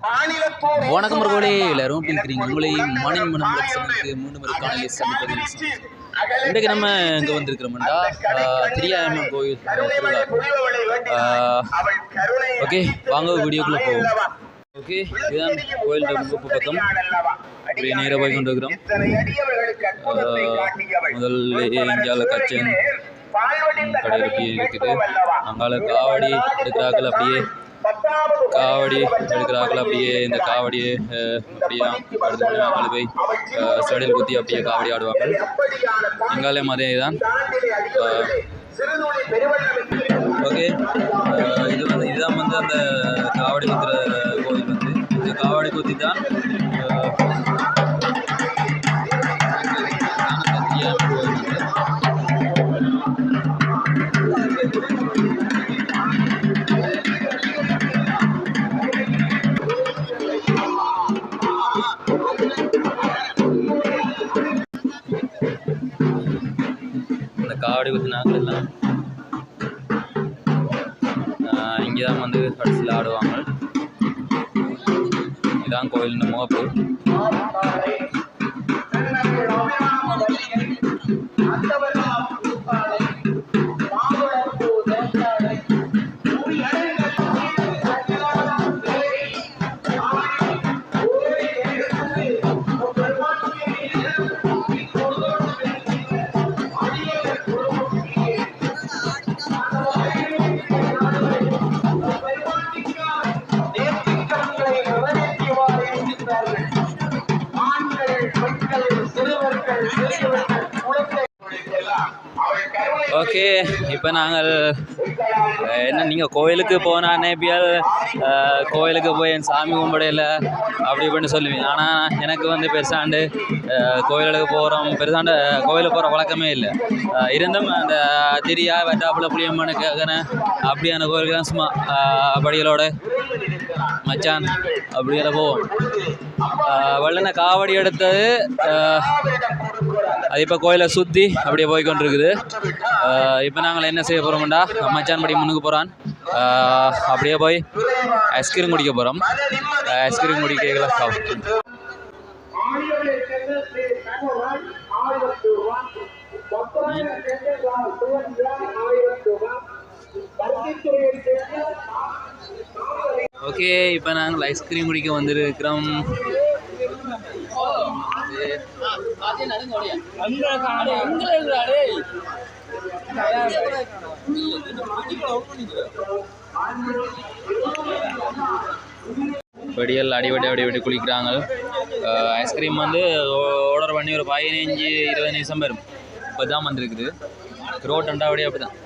வணக்கம் மறுபடி எல்லாரும் இருக்கிறீங்க உங்களை மணின் மனம் லட்சனுக்கு மீண்டும் ஒரு காணொலி சந்திப்பதில் இன்றைக்கு நம்ம இங்கே வந்திருக்கிறோம்டா திரியாயம்மன் கோயில் ஓகே வாங்க வீடியோக்குள்ளே போவோம். ஓகே இதுதான் கோயில் முகப்பு பக்கம் அப்படியே நேராக போய் கொண்டு இருக்கிறோம். முதல்ல இந்தியாவில் கச்சன் கடை அப்படியே இருக்குது. அங்கால காவடி எடுக்கிறார்கள், அப்படியே காவடி எடுக்கிறார்கள். அப்படியே இந்த காவடியை அப்படியே அடுத்து அங்கே போய் ஸ்டடியில் குத்தி அப்படியே காவடி ஆடுவாங்க. எங்காலையும் அதே தான். ஓகே இதுதான் வந்து அந்த காவடி குத்துற கோயில். வந்து இந்த காவடி குத்தி தான் காவடி குத்தினாக்கள் எல்லாம் இங்கே தான் வந்து கடைசியில் ஆடுவாங்க. இதுதான் கோயிலின் முகப்பு. ஓகே இப்போ நாங்கள் என்ன நீங்கள் கோயிலுக்கு போனால் நேபியால் கோயிலுக்கு போய் என் சாமி கும்பிடையில் அப்படி இப்படின்னு சொல்லுவீங்க. ஆனால் எனக்கு வந்து பெருசாண்டு கோயிலுக்கு போகிறோம், பெருசாண்டு கோயிலுக்கு போகிற வழக்கமே இல்லை. இருந்தும் அந்த திரியா வெட்டாப்புல புளியம்மனு கேட்குறேன் அப்படியான கோயிலுக்கு தான் சும்மா படிகளோட மச்சான் அப்படியெல்லாம் போவோம். வெள்ளன காவடி எடுத்தது அது இப்போ கோயிலை சுற்றி அப்படியே போய்கொண்டிருக்குது. இப்போ நாங்கள் என்ன செய்ய போகிறோம்டா, மச்சான் படி முன்னுக்கு போகிறான், அப்படியே போய் ஐஸ்கிரீம் குடிக்க போகிறோம். ஐஸ்கிரீம் குடிக்கலாம். ஓகே இப்போ நாங்கள் ஐஸ்கிரீம் குடிக்க வந்துருக்கிறோம். வெடியல் அடிவடி குளிக்கிறாங்க. ஐஸ்கிரீம் வந்து ஆர்டர் பண்ணி ஒரு 15-20 நிமிஷம் வரும். இப்போ தான் வந்துருக்குது. ரோட் அண்டாவடி அப்படி தான்.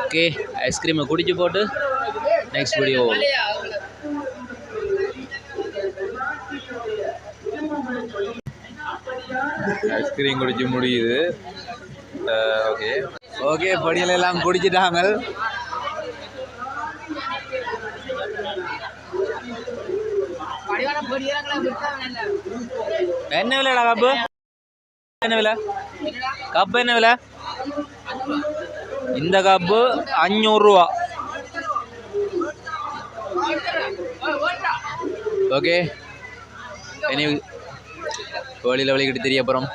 ஓகே ஐஸ்கிரீமை குடிச்சு போட்டு நெக்ஸ்ட் வீடியோ. ஐஸ்கிரீம் குடிச்சு முடியுது. ஓகே ஓகே படியெல்லாம் குடிச்சிட்டாங்க. என்ன விலைடா கப்பு? என்ன விலை கப்பு? என்ன விலை? இந்த கப்பு 500 ரூபா. ஓகே இனி வழியில் வழிகிட்டு தெரிய போகிறோம்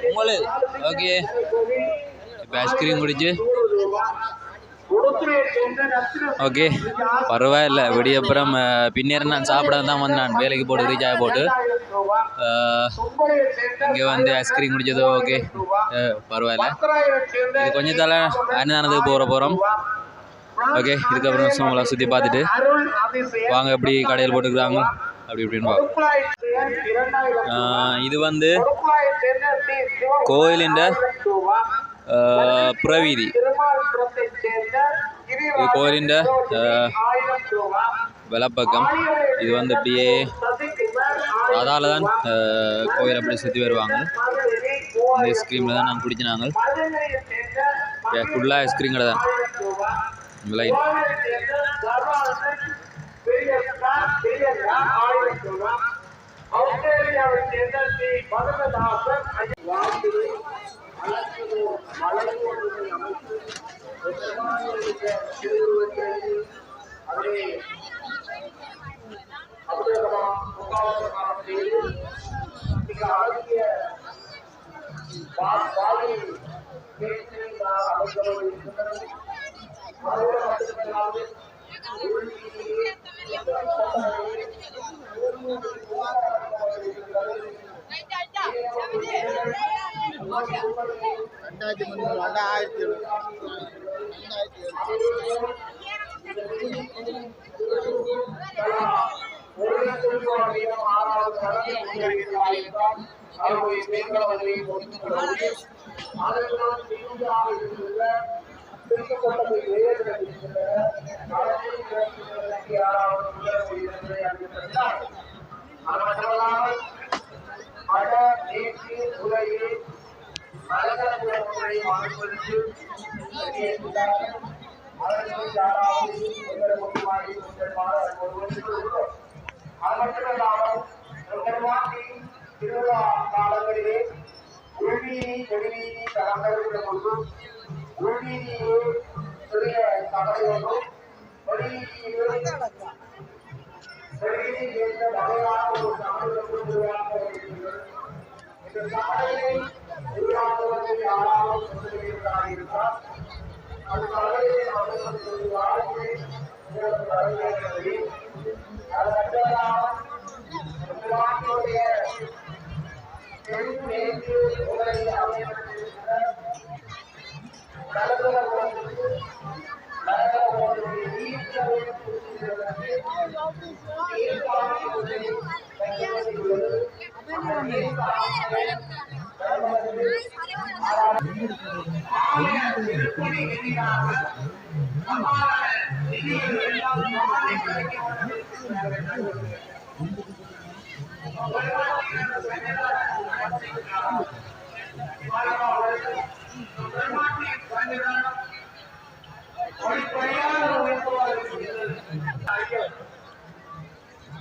உங்களுக்கு. ஓகே இப்போ ஐஸ்கிரீம் குடிச்சு ஓகே பரவாயில்ல. விடியப்புறம் பின்னேற நான் சாப்பிட தான் வந்து நான் வேலைக்கு போட்டு ரீசார்ஜ் போட்டு இங்கே வந்து ஐஸ்கிரீம் குடிச்சது. ஓகே பரவாயில்ல. இது கொஞ்சம் தலை அன்னதானத்துக்கு போகிறோம். ஓகே இதுக்கப்புறம் உங்களை சுற்றி பார்த்துட்டு வாங்க எப்படி கடையில் போட்டுக்கிறாங்க அப்படி இப்படின்னு. இது வந்து கோயிலின் புறவீதி. இது கோயிலின் வலப்பக்கம். இது வந்து அப்படியே அதால் தான் கோயில் அப்படி சுற்றி வருவாங்க. இந்த ஐஸ்கிரீமில் தான் நாங்கள் குடிச்சினாங்க. ஃபுல்லாக ஐஸ்கிரீம் கடை தான். லைன் திருவிழா காலங்களிலே உள்வீதி வெளிவீதி கலந்தருகிற பொழுது உள்வீதியிலே சிறிய சபையோடும் வெளிவீதியிலே சேர்ந்த வகையான ஒரு சமூகத்தில் உருவாக்கப்படுகிறது. இந்த சபையை உருவாக்குவதை யாராலும் சொல்லியிருக்கிறார். அது சபையை அவர்களுடைய வாழ்க்கை வரவேற்கிறது. அது மட்டுமல்லாமல் உருவாக்கியுடைய மேற்கு உலகில் அமைந்திருக்கிற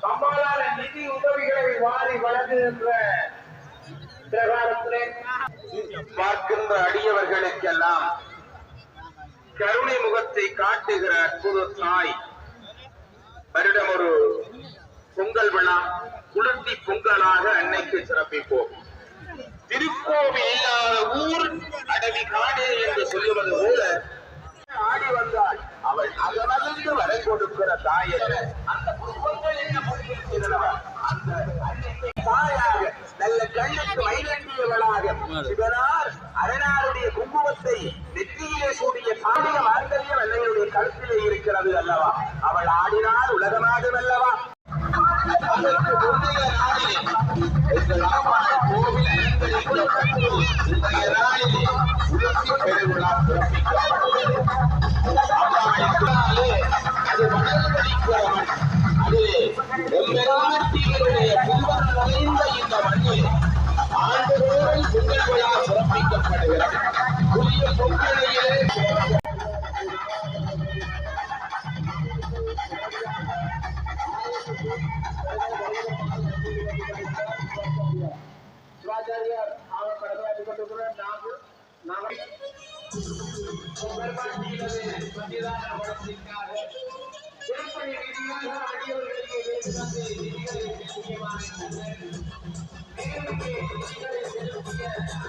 சம்பாதார நிதி உதவிகளை வாரி வழங்குகின்ற பிரகாரத்திலே பார்க்கின்ற அடியவர்களுக்கெல்லாம் கருணை முகத்தை காட்டுகிற அற்புத தாய் வருடம் ஒரு பொங்கல் விழா குளிர்த்தி பொங்கலாக அன்னைக்கு சிறப்பிப்போம். திருக்கோவில் இல்லாத ஊர் அடவி காடு என்று சொல்லுவது போல ஆடி வந்தாள் அவள் அகமகிழ்ந்து வரை கொடுக்கிற தாய் அந்த புஷ்பங்கள் என்ன புரிகிறதா அந்த அன்னைக்கு தாயாக நல்ல கண்ணுக்கு மயிலண்டியவளாக சிவனார் அரணாருடைய குங்குமத்தை நெற்றியிலே சூடிய சாடிய மார்கழிய வெள்ளையுடைய கழுத்திலே இருக்கிறது அல்லவா. அவள் ஆடினால் உலகமாகும் அல்லவா. அதற்கு முந்தைய நாளிலே கோவில் இன்றைய நாளிலே உலர்த்தி பெருவிழா சிறப்பிக்கப்பட்டது. அது வளர்வழிக்கிறவன் அதிலே எம்பெருமாட்டியுடைய செல்வம் நிறைந்த இந்த மண்ணில் ஆண்டுதோறும் பொங்கல் விழா சிறப்பிக்கப்படுகிறது. புதிய பொங்கலையிலே சிவாச்சாரியார் அவர் கடமையாற்றிக் கொண்டிருக்கிறார். திருப்பணி நிதியாக அடியவர்களுக்கு நிதிகளை முக்கியமான நிதிகளை செலுத்திய ரூபாய்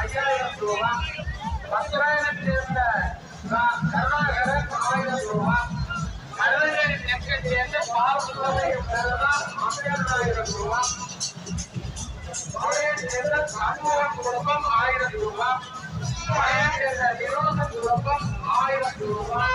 5000 ரூபாய். பத்திராயணம் சேர்ந்த கருணாகரன் 1000 ரூபாய். கருணகிரி தெற்கை சேர்ந்த பார்வதியும் 1000 ரூபாய். மதுரையை சேர்ந்த சண்முகம் குடும்பம் 1000 ரூபாய். மதுரையை சேர்ந்த நிரோதன் குடும்பம் 1000 ரூபாய்.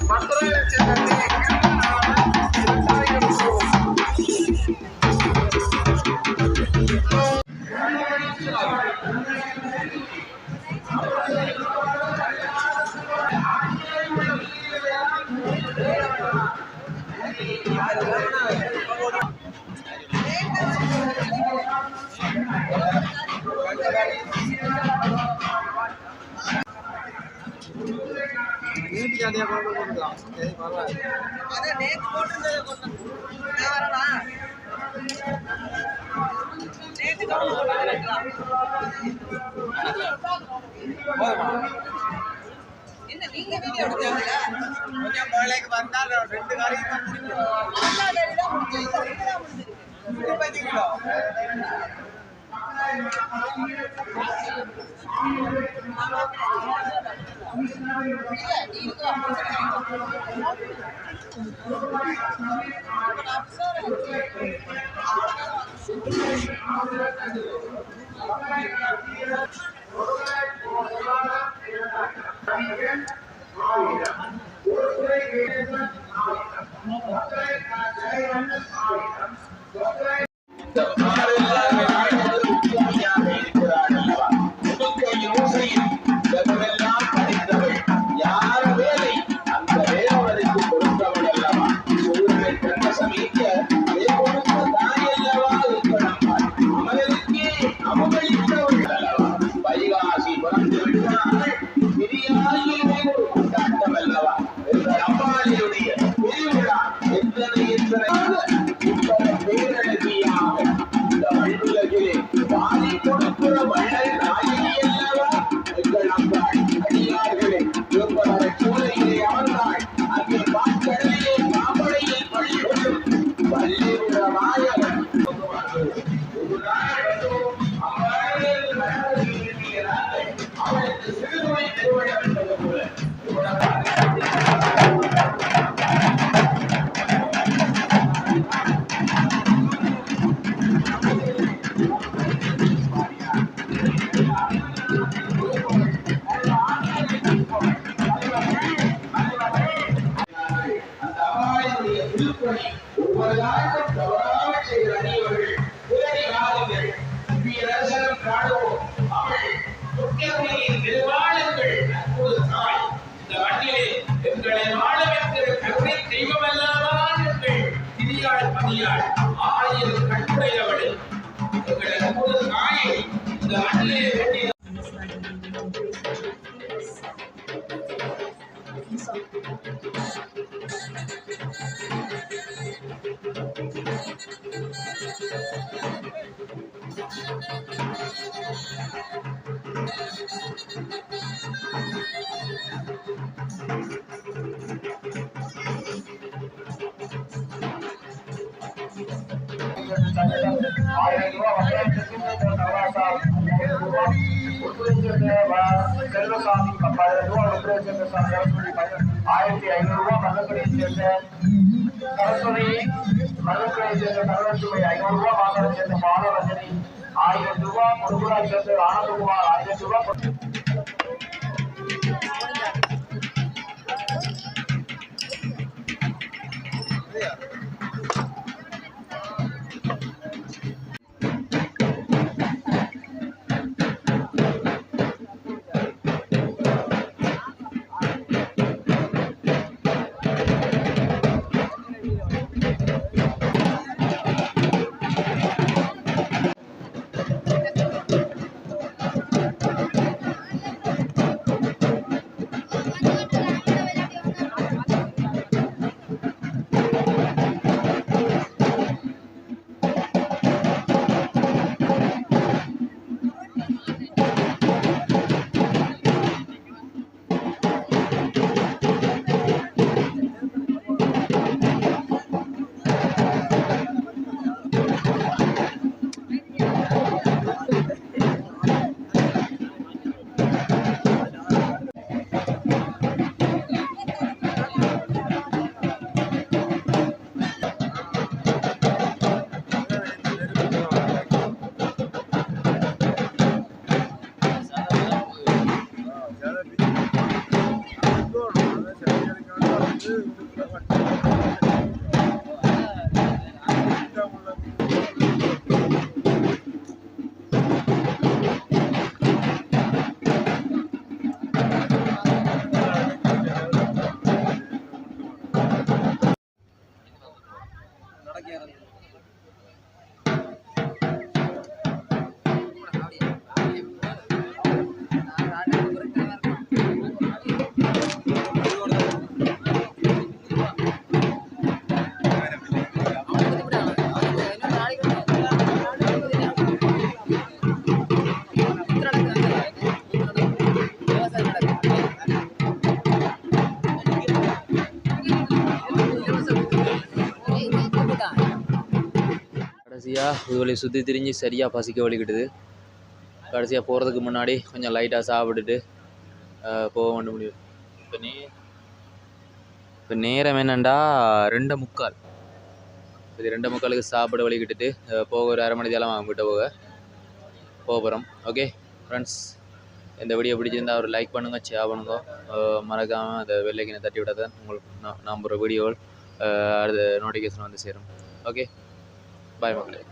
மதுரையை சேர்ந்த என்ன நீங்க வீடியோ எடுத்தீங்களா? கொஞ்சம் மேலைக்கு வந்தால் 2 காரியம் தான் செல்வசாமி 10,000 ரூபாய். 1500 ரூபாய். மகன்களை சேர்ந்த சரஸ்வதி மகன்களை சேர்ந்த சரஸ்வதி 500 ரூபாய். மாதவை சேர்ந்த பாலரஞ்சனி 1000 ரூபாய். முருகராய் சேர்ந்த ஆனந்தகுமார் 1000 ரூபாய். கடைசியாக இதுவழி சுற்றி திரிஞ்சு சரியாக பசிக்க வலிக்கிட்டுது. கடைசியாக போகிறதுக்கு முன்னாடி கொஞ்சம் லைட்டாக சாப்பிட்டுட்டு போக வேண்டிய முடியும். இப்போ நேரம் என்னென்னா 2:45. சரி 2:45க்கு சாப்பிட வலிக்கிட்டுட்டு போக ஒரு அரை மணி தேலாம் வாங்கிட்டு போகிறோம். ஓகே ஃப்ரெண்ட்ஸ், இந்த வீடியோ பிடிச்சிருந்தா ஒரு லைக் பண்ணுங்கள், ஷேர் பண்ணுங்க, மறக்காமல் அந்த வெள்ளைக்கினை தட்டி விட தான் உங்களுக்கு நான் ஒரு வீடியோ அடுத்த நோட்டிஃபிகேஷன் வந்து சேரும். ஓகே, பாய் மக்களே.